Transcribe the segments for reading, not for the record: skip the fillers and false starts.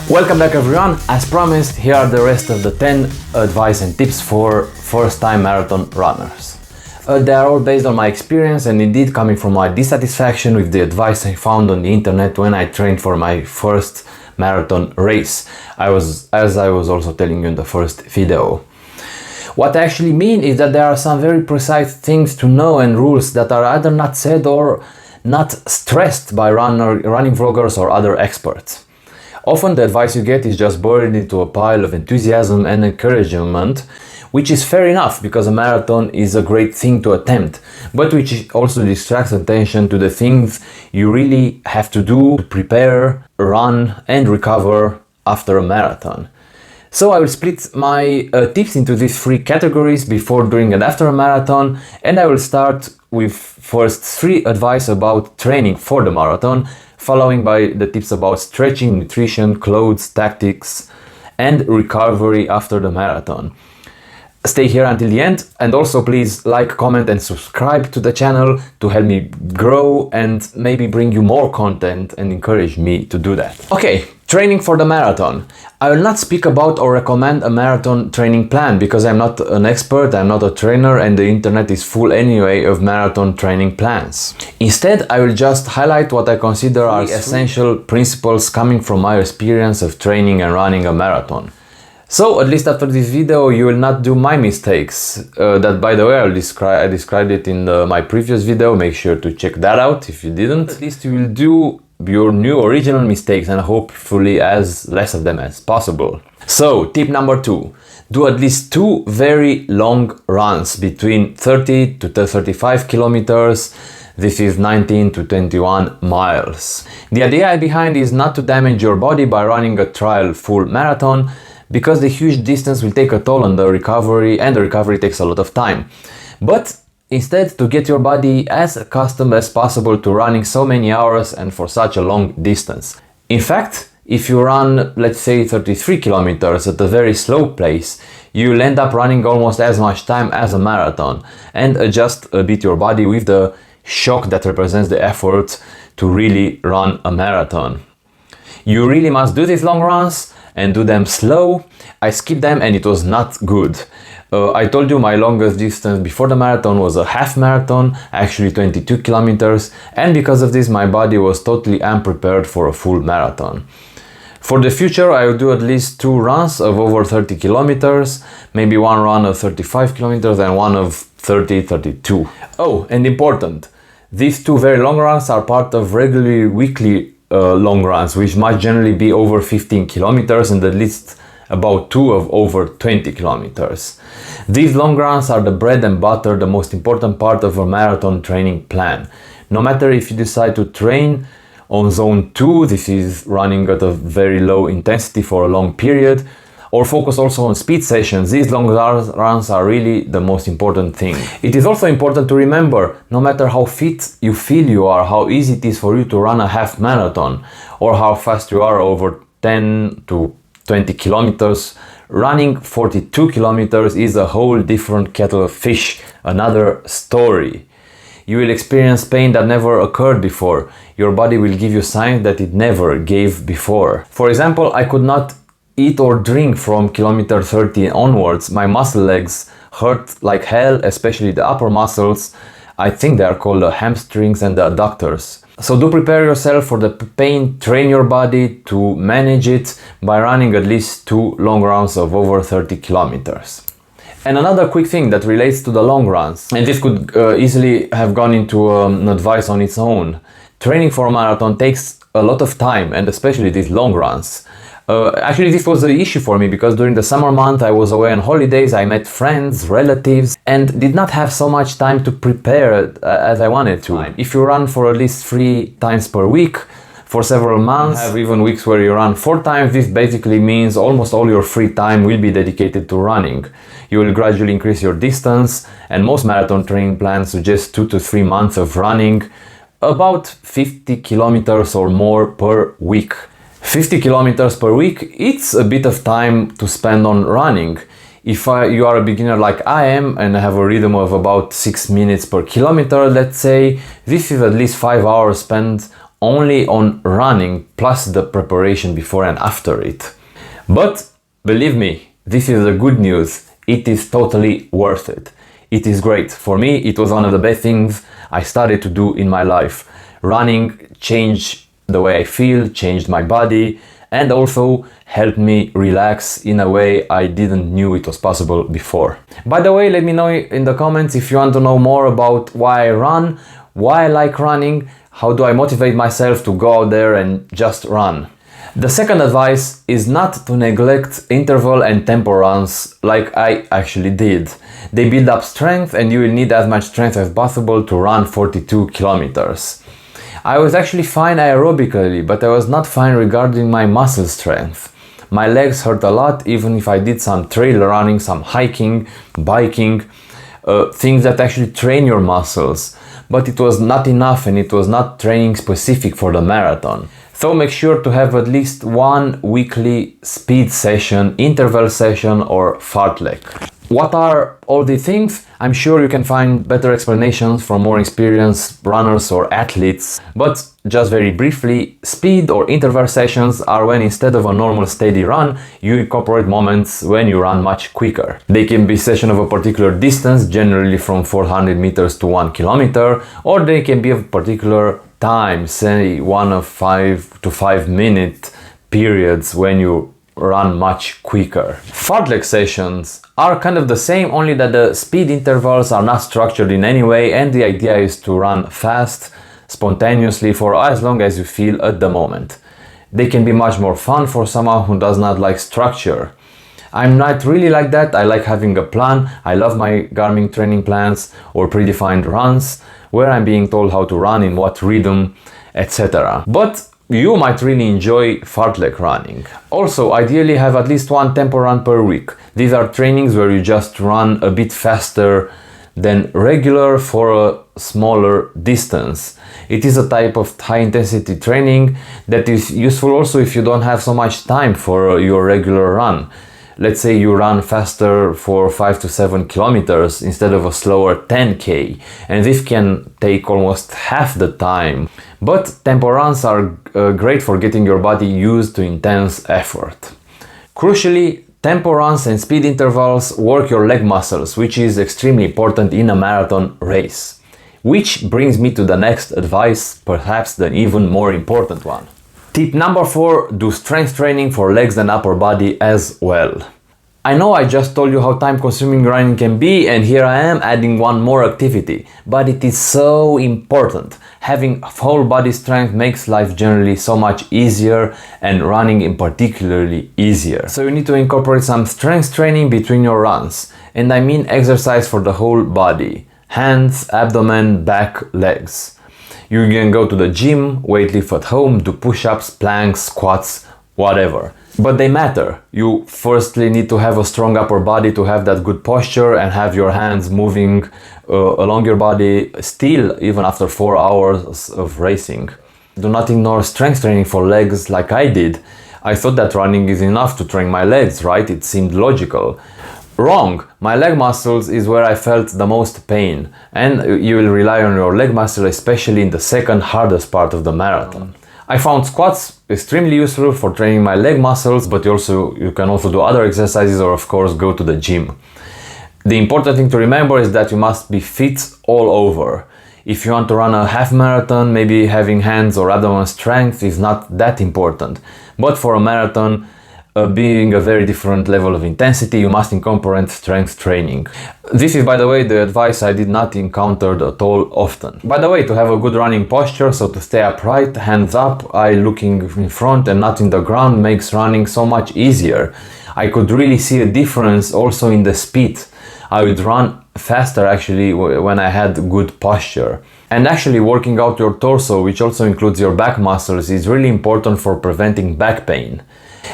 Welcome back everyone. As promised, here are the rest of the 10 advice and tips for first-time marathon runners. They are all based on my experience and indeed coming from my dissatisfaction with the advice I found on the internet when I trained for my first marathon race, as I was also telling you in the first video. What I actually mean is that there are some very precise things to know and rules that are either not said or not stressed by running vloggers or other experts. Often the advice you get is just buried into a pile of enthusiasm and encouragement, which is fair enough because a marathon is a great thing to attempt, but which also distracts attention to the things you really have to do to prepare, run and recover after a marathon. So I will split my tips into these three categories: before, during and after a marathon, and I will start with first 3 advice about training for the marathon, following by the tips about stretching, nutrition, clothes, tactics and recovery after the marathon. Stay here until the end, and also please like, comment and subscribe to the channel to help me grow and maybe bring you more content and encourage me to do that. Okay, training for the marathon. I will not speak about or recommend a marathon training plan because I'm not an expert, I'm not a trainer, and the internet is full anyway of marathon training plans. Instead, I will just highlight what I consider are essential principles coming from my experience of training and running a marathon. So, at least after this video, you will not do my mistakes, that by the way I described it in my previous video, make sure to check that out if you didn't. At least you will do your new original mistakes and hopefully as less of them as possible. So, tip number 2. Do at least 2 very long runs between 30 to 35 kilometers. This is 19 to 21 miles. The idea behind is not to damage your body by running a trial full marathon, because the huge distance will take a toll on the recovery and the recovery takes a lot of time. But instead to get your body as accustomed as possible to running so many hours and for such a long distance. In fact, if you run, let's say 33 kilometers at a very slow pace, you'll end up running almost as much time as a marathon and adjust a bit your body with the shock that represents the effort to really run a marathon. You really must do these long runs and do them slow. I skipped them and it was not good. I told you my longest distance before the marathon was a half marathon, actually 22 kilometers, and because of this my body was totally unprepared for a full marathon. For the future I will do at least 2 runs of over 30 kilometers, maybe 1 run of 35 kilometers and one of 32. Oh, and important, these 2 very long runs are part of regularly weekly long runs, which must generally be over 15 kilometers and at least about 2 of over 20 kilometers. These long runs are the bread and butter, the most important part of a marathon training plan. No matter if you decide to train on zone 2, this is running at a very low intensity for a long period, or focus also on speed sessions, these long runs are really the most important thing. It is also important to remember, no matter how fit you feel you are, how easy it is for you to run a half marathon, or how fast you are over 10 to 20 kilometers, running 42 kilometers is a whole different kettle of fish, another story. You will experience pain that never occurred before. Your body will give you signs that it never gave before. For example, I could not eat or drink from kilometer 30 onwards. My muscle legs hurt like hell, especially the upper muscles. I think they are called the hamstrings and the adductors. So do prepare yourself for the pain, train your body to manage it by running at least 2 long runs of over 30 kilometers. And another quick thing that relates to the long runs, and this could easily have gone into an advice on its own. Training for a marathon takes a lot of time, and especially these long runs. Actually, this was the issue for me because during the summer month I was away on holidays, I met friends, relatives, and did not have so much time to prepare as I wanted to. If you run for at least 3 times per week for several months, have even weeks where you run 4 times, this basically means almost all your free time will be dedicated to running. You will gradually increase your distance, and most marathon training plans suggest 2 to 3 months of running, about 50 kilometers or more per week. 50 kilometers per week, it's a bit of time to spend on running. If you are a beginner like I am and have a rhythm of about 6 minutes per kilometer, let's say, this is at least 5 hours spent only on running plus the preparation before and after it. But believe me, this is the good news. It is totally worth it. It is great. For me, it was one of the best things I started to do in my life. Running changed the way I feel, changed my body, and also helped me relax in a way I didn't knew it was possible before. By the way, let me know in the comments if you want to know more about why I run, why I like running, how do I motivate myself to go out there and just run. The second advice is not to neglect interval and tempo runs like I actually did. They build up strength and you will need as much strength as possible to run 42 kilometers. I was actually fine aerobically, but I was not fine regarding my muscle strength. My legs hurt a lot even if I did some trail running, some hiking, biking, things that actually train your muscles. But it was not enough and it was not training specific for the marathon. So make sure to have at least one weekly speed session, interval session or fartlek. What are all these things? I'm sure you can find better explanations from more experienced runners or athletes, but just very briefly, speed or interval sessions are when instead of a normal steady run, you incorporate moments when you run much quicker. They can be sessions of a particular distance, generally from 400 meters to 1 kilometer, or they can be of particular time, say one of 5 to 5 minute periods when you run much quicker. Fartlek sessions are kind of the same, only that the speed intervals are not structured in any way and the idea is to run fast, spontaneously for as long as you feel at the moment. They can be much more fun for someone who does not like structure. I'm not really like that. I like having a plan. I love my Garmin training plans or predefined runs where I'm being told how to run, in what rhythm, etc. But you might really enjoy fartlek running. Also, ideally have at least one tempo run per week. These are trainings where you just run a bit faster than regular for a smaller distance. It is a type of high intensity training that is useful also if you don't have so much time for your regular run. Let's say you run faster for 5 to 7 kilometers instead of a slower 10k, and this can take almost half the time. But tempo runs are great for getting your body used to intense effort. Crucially, tempo runs and speed intervals work your leg muscles, which is extremely important in a marathon race. Which brings me to the next advice, perhaps the even more important one. Tip number 4, do strength training for legs and upper body as well. I know I just told you how time consuming running can be, and here I am adding one more activity, but it is so important. Having whole body strength makes life generally so much easier and running in particularly easier. So you need to incorporate some strength training between your runs, and I mean exercise for the whole body, hands, abdomen, back, legs. You can go to the gym, weightlift at home, do push-ups, planks, squats, whatever. But they matter. You firstly need to have a strong upper body to have that good posture and have your hands moving along your body still even after 4 hours of racing. Do not ignore strength training for legs like I did. I thought that running is enough to train my legs, right? It seemed logical. Wrong! My leg muscles is where I felt the most pain, and you will rely on your leg muscle especially in the second hardest part of the marathon. I found squats extremely useful for training my leg muscles, but you can also do other exercises or of course go to the gym. The important thing to remember is that you must be fit all over. If you want to run a half marathon, maybe having hands or abdomen strength is not that important, but for a marathon, being a very different level of intensity, you must incorporate strength training. This is, by the way, the advice I did not encounter at all often. By the way, to have a good running posture, so to stay upright, hands up, eye looking in front and not in the ground, makes running so much easier. I could really see a difference also in the speed. I would run faster actually when I had good posture. And actually working out your torso, which also includes your back muscles, is really important for preventing back pain.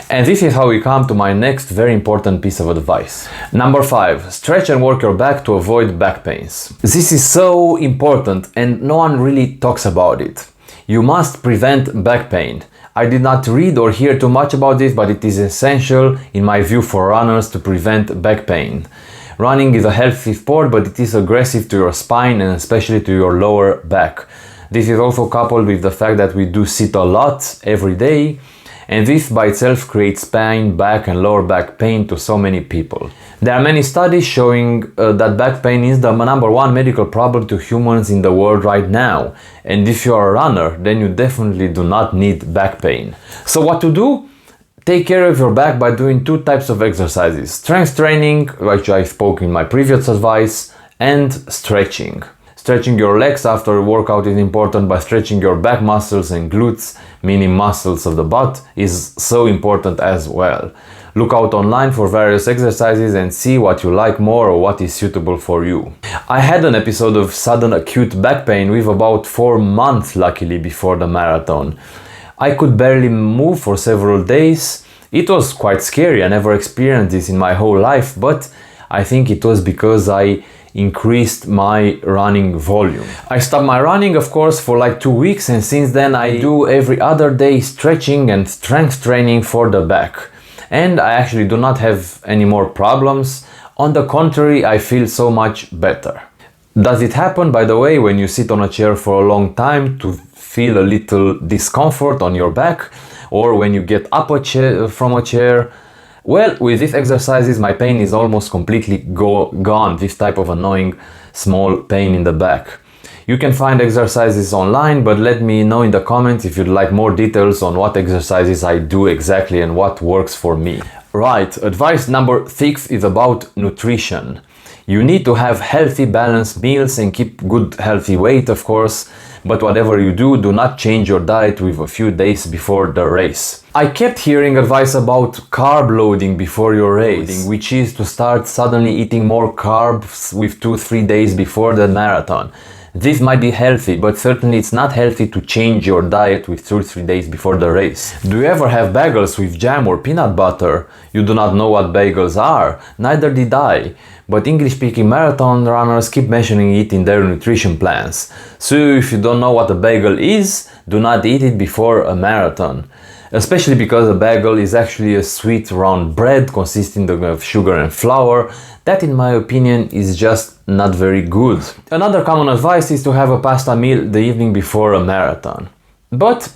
And this is how we come to my next very important piece of advice. Number 5, stretch and work your back to avoid back pains. This is so important and no one really talks about it. You must prevent back pain. I did not read or hear too much about this, but it is essential in my view for runners to prevent back pain. Running is a healthy sport, but it is aggressive to your spine and especially to your lower back. This is also coupled with the fact that we do sit a lot every day, and this by itself creates pain, back and lower back pain to so many people. There are many studies showing that back pain is the #1 medical problem to humans in the world right now. And if you are a runner, then you definitely do not need back pain. So what to do? Take care of your back by doing two types of exercises: strength training, which I spoke in my previous advice, and stretching. Stretching your legs after a workout is important by stretching your back muscles and glutes, meaning muscles of the butt, is so important as well. Look out online for various exercises and see what you like more or what is suitable for you. I had an episode of sudden acute back pain with about 4 months luckily before the marathon. I could barely move for several days. It was quite scary. I never experienced this in my whole life, but I think it was because I increased my running volume. I stopped my running, of course, for like 2 weeks, and since then I do every other day stretching and strength training for the back. And I actually do not have any more problems. On the contrary, I feel so much better. Does it happen, by the way, when you sit on a chair for a long time to feel a little discomfort on your back, or when you get up from a chair? Well, with these exercises my pain is almost completely gone, this type of annoying small pain in the back. You can find exercises online, but let me know in the comments if you'd like more details on what exercises I do exactly and what works for me. Right, advice number 6 is about nutrition. You need to have healthy, balanced meals and keep good, healthy weight, of course. But whatever you do, do not change your diet with a few days before the race. I kept hearing advice about carb loading before your race, which is to start suddenly eating more carbs with 2-3 days before the marathon. This might be healthy, but certainly it's not healthy to change your diet with 2-3 days before the race. Do you ever have bagels with jam or peanut butter? You do not know what bagels are? Neither did I. But English-speaking marathon runners keep mentioning it in their nutrition plans. So if you don't know what a bagel is, do not eat it before a marathon. Especially because a bagel is actually a sweet round bread consisting of sugar and flour that, in my opinion, is just not very good. Another common advice is to have a pasta meal the evening before a marathon. But,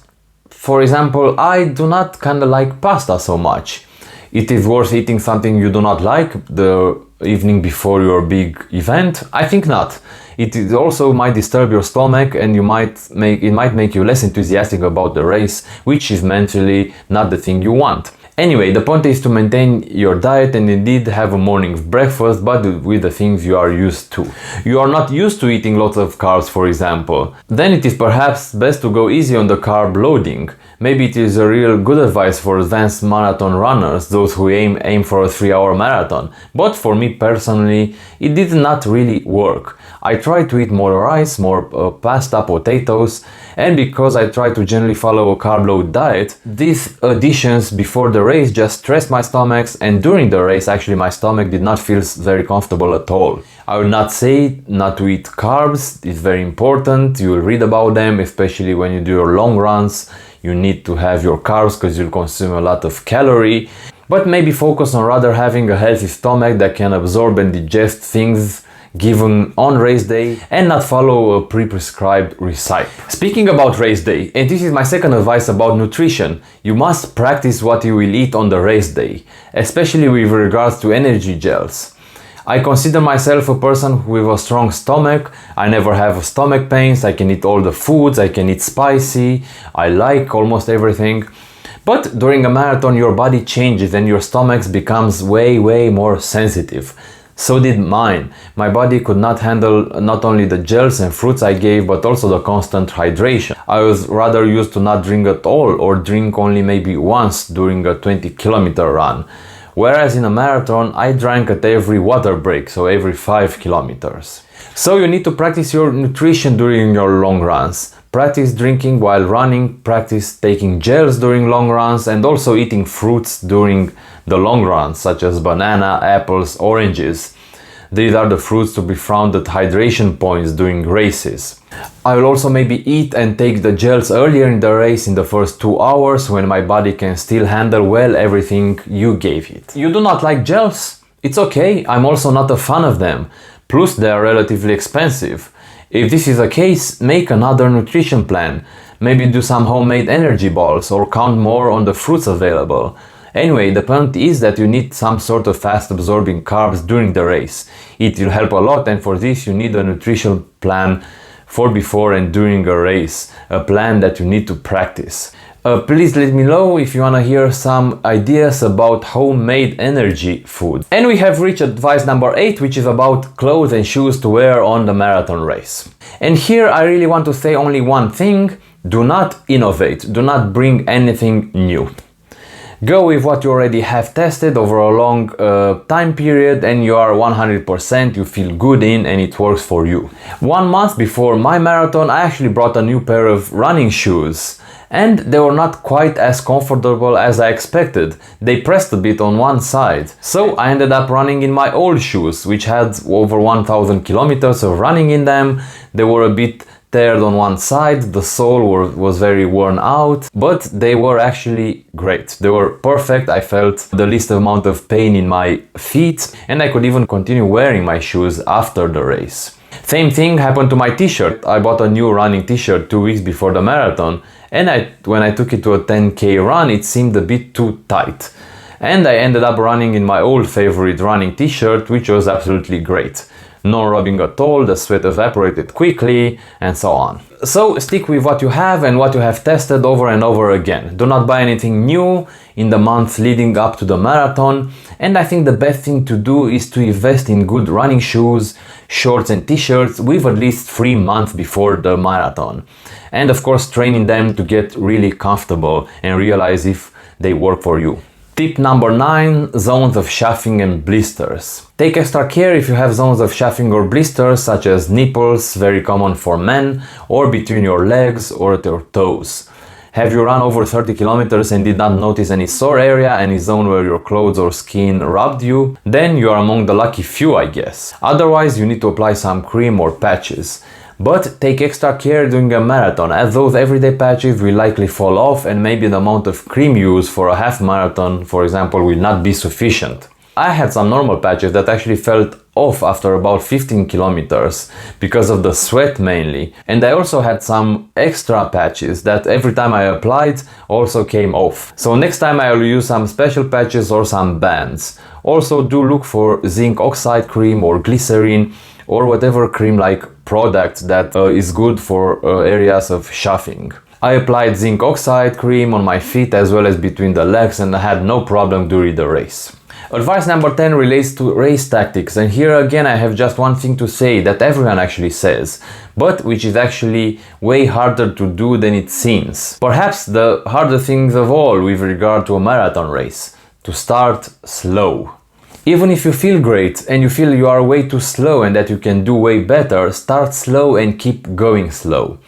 for example, I do not kinda like pasta so much. It is worth eating something you do not like the evening before your big event? I think not. It also might disturb your stomach and it might make you less enthusiastic about the race, which is mentally not the thing you want. Anyway, the point is to maintain your diet and indeed have a morning breakfast, but with the things you are used to. You are not used to eating lots of carbs, for example. Then it is perhaps best to go easy on the carb loading. Maybe it is a real good advice for advanced marathon runners, those who aim for a 3-hour marathon. But for me personally, it did not really work. I tried to eat more rice, more pasta, potatoes, and because I try to generally follow a carb load diet, these additions before the race just stressed my stomach, and during the race actually my stomach did not feel very comfortable at all. I will not say not to eat carbs, it's very important, you will read about them, especially when you do your long runs. You need to have your carbs because you'll consume a lot of calorie, but maybe focus on rather having a healthy stomach that can absorb and digest things given on race day and not follow a pre-prescribed recipe. Speaking about race day, and this is my second advice about nutrition, you must practice what you will eat on the race day, especially with regards to energy gels. I consider myself a person with a strong stomach. I never have stomach pains, I can eat all the foods, I can eat spicy, I like almost everything. But during a marathon your body changes and your stomach becomes way more sensitive. So did mine. My body could not handle not only the gels and fruits I gave, but also the constant hydration. I was rather used to not drink at all or drink only maybe once during a 20-kilometer run. Whereas in a marathon, I drank at every water break, so every 5 kilometers. So you need to practice your nutrition during your long runs. Practice drinking while running, practice taking gels during long runs, and also eating fruits during the long runs, such as banana, apples, oranges. These are the fruits to be found at hydration points during races. I will also maybe eat and take the gels earlier in the race in the first 2 hours when my body can still handle well everything you gave it. You do not like gels? It's okay, I'm also not a fan of them. Plus they are relatively expensive. If this is the case, make another nutrition plan. Maybe do some homemade energy balls or count more on the fruits available. Anyway, the point is that you need some sort of fast absorbing carbs during the race. It will help a lot, and for this you need a nutrition plan for before and during a race, a plan that you need to practice. Please let me know if you wanna hear some ideas about homemade energy food. And we have reached advice number 8, which is about clothes and shoes to wear on the marathon race. And here I really want to say only one thing: do not innovate, do not bring anything new. Go with what you already have tested over a long time period and you are 100%, you feel good in, and it works for you. 1 month before my marathon, I actually brought a new pair of running shoes. And they were not quite as comfortable as I expected. They pressed a bit on one side. So I ended up running in my old shoes, which had over 1000 kilometers of running in them. They were a bit teared on one side, the sole was very worn out, but they were actually great. They were perfect. I felt the least amount of pain in my feet, and I could even continue wearing my shoes after the race. Same thing happened to my t-shirt. I bought a new running t-shirt 2 weeks before the marathon, and when I took it to a 10K run, it seemed a bit too tight. And I ended up running in my old favorite running t-shirt, which was absolutely great. No rubbing at all, the sweat evaporated quickly, and so on. So stick with what you have and what you have tested over and over again. Do not buy anything new in the months leading up to the marathon. And I think the best thing to do is to invest in good running shoes, shorts and t-shirts with at least 3 months before the marathon. And of course training them to get really comfortable and realize if they work for you. Tip number 9, zones of chafing and blisters. Take extra care if you have zones of chafing or blisters, such as nipples, very common for men, or between your legs or at your toes. Have you run over 30 kilometers and did not notice any sore area, any zone where your clothes or skin rubbed you? Then you are among the lucky few, I guess. Otherwise, you need to apply some cream or patches. But take extra care during a marathon, as those everyday patches will likely fall off and maybe the amount of cream used for a half marathon, for example, will not be sufficient. I had some normal patches that actually fell off after about 15 kilometers because of the sweat mainly. And I also had some extra patches that every time I applied also came off. So next time I will use some special patches or some bands. Also do look for zinc oxide cream or glycerin or whatever cream-like product that is good for areas of chafing. I applied zinc oxide cream on my feet as well as between the legs, and I had no problem during the race. Advice number 10 relates to race tactics, and here again I have just one thing to say that everyone actually says, but which is actually way harder to do than it seems. Perhaps the harder things of all with regard to a marathon race: to start slow. Even if you feel great and you feel you are way too slow and that you can do way better, start slow and keep going slow.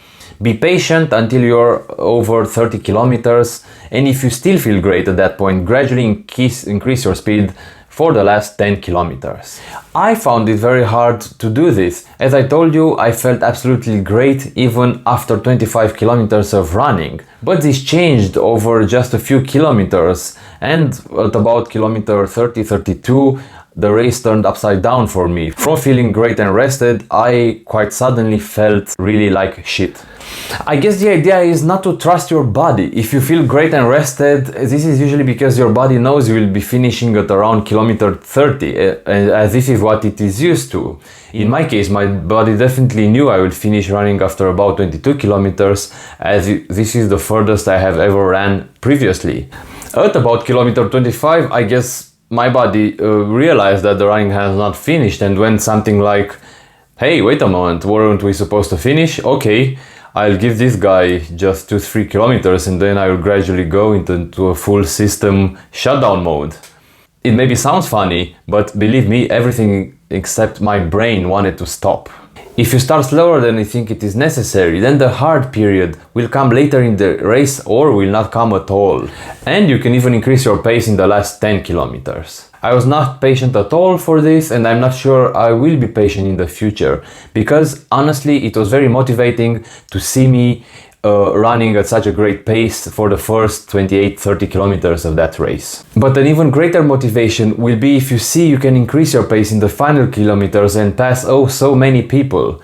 Be patient until you're over 30 kilometers, and if you still feel great at that point, gradually increase your speed for the last 10 kilometers. I found it very hard to do this. As I told you, I felt absolutely great even after 25 kilometers of running. But this changed over just a few kilometers, and at about kilometer 30-32, the race turned upside down for me. From feeling great and rested, I quite suddenly felt really like shit. I guess the idea is not to trust your body. If you feel great and rested, this is usually because your body knows you will be finishing at around kilometer 30, as this is what it is used to. In my case, my body definitely knew I would finish running after about 22 kilometers, as this is the furthest I have ever ran previously. At about kilometer 25, I guess my body realized that the running has not finished and went something like, hey, wait a moment, weren't we supposed to finish? Okay, I'll give this guy just 2-3 kilometers and then I will gradually go into a full system shutdown mode. It maybe sounds funny, but believe me, everything except my brain wanted to stop. If you start slower than you think it is necessary, then the hard period will come later in the race or will not come at all. And you can even increase your pace in the last 10 kilometers. I was not patient at all for this, and I'm not sure I will be patient in the future, because honestly it was very motivating to see me running at such a great pace for the first 28-30 kilometers of that race. But an even greater motivation will be if you see you can increase your pace in the final kilometers and pass so many people.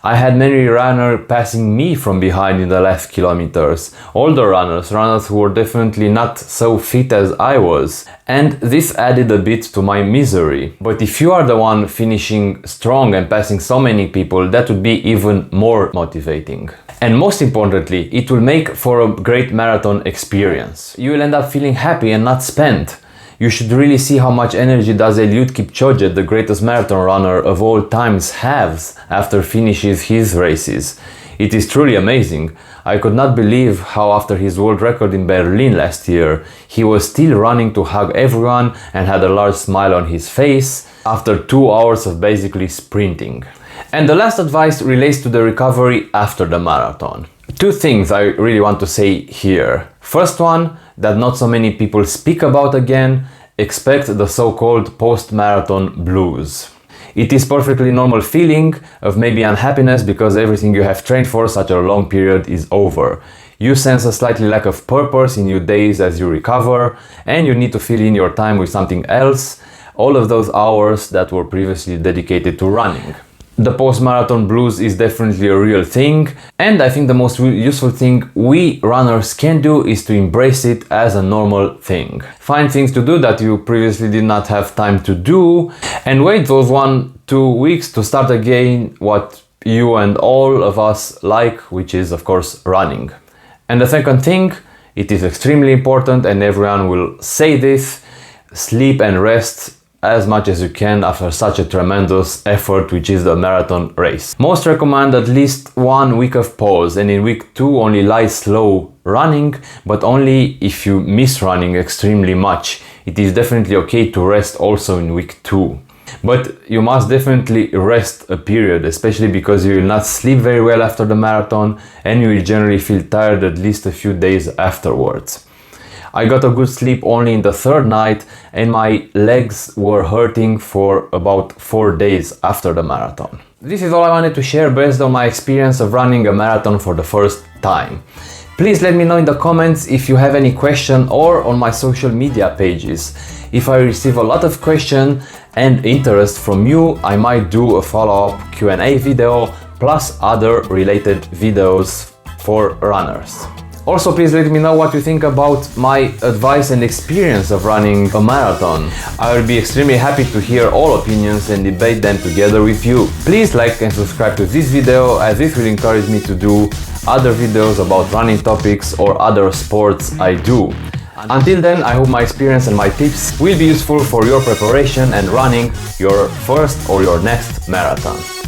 I had many runners passing me from behind in the last kilometers. Older runners who were definitely not so fit as I was. And this added a bit to my misery. But if you are the one finishing strong and passing so many people, that would be even more motivating. And most importantly, it will make for a great marathon experience. You will end up feeling happy and not spent. You should really see how much energy does Eliud Kipchoge, the greatest marathon runner of all times, has after finishes his races. It is truly amazing. I could not believe how after his world record in Berlin last year, he was still running to hug everyone and had a large smile on his face after 2 hours of basically sprinting. And the last advice relates to the recovery after the marathon. Two things I really want to say here. First one, that not so many people speak about again, expect the so-called post-marathon blues. It is perfectly normal feeling of maybe unhappiness because everything you have trained for such a long period is over. You sense a slightly lack of purpose in your days as you recover, and you need to fill in your time with something else, all of those hours that were previously dedicated to running. The post-marathon blues is definitely a real thing, and I think the most useful thing we runners can do is to embrace it as a normal thing. Find things to do that you previously did not have time to do, and wait those 1-2 weeks to start again what you and all of us like, which is of course running. And the second thing, it is extremely important, and everyone will say this: sleep and rest as much as you can after such a tremendous effort, which is the marathon race. Most recommend at least 1 week of pause, and in week 2 only light slow running, but only if you miss running extremely much. It is definitely okay to rest also in week 2. But you must definitely rest a period, especially because you will not sleep very well after the marathon and you will generally feel tired at least a few days afterwards. I got a good sleep only in the 3rd night, and my legs were hurting for about 4 days after the marathon. This is all I wanted to share based on my experience of running a marathon for the first time. Please let me know in the comments if you have any question, or on my social media pages. If I receive a lot of questions and interest from you, I might do a follow-up Q&A video plus other related videos for runners. Also, please let me know what you think about my advice and experience of running a marathon. I will be extremely happy to hear all opinions and debate them together with you. Please like and subscribe to this video, as this will encourage me to do other videos about running topics or other sports I do. Until then, I hope my experience and my tips will be useful for your preparation and running your first or your next marathon.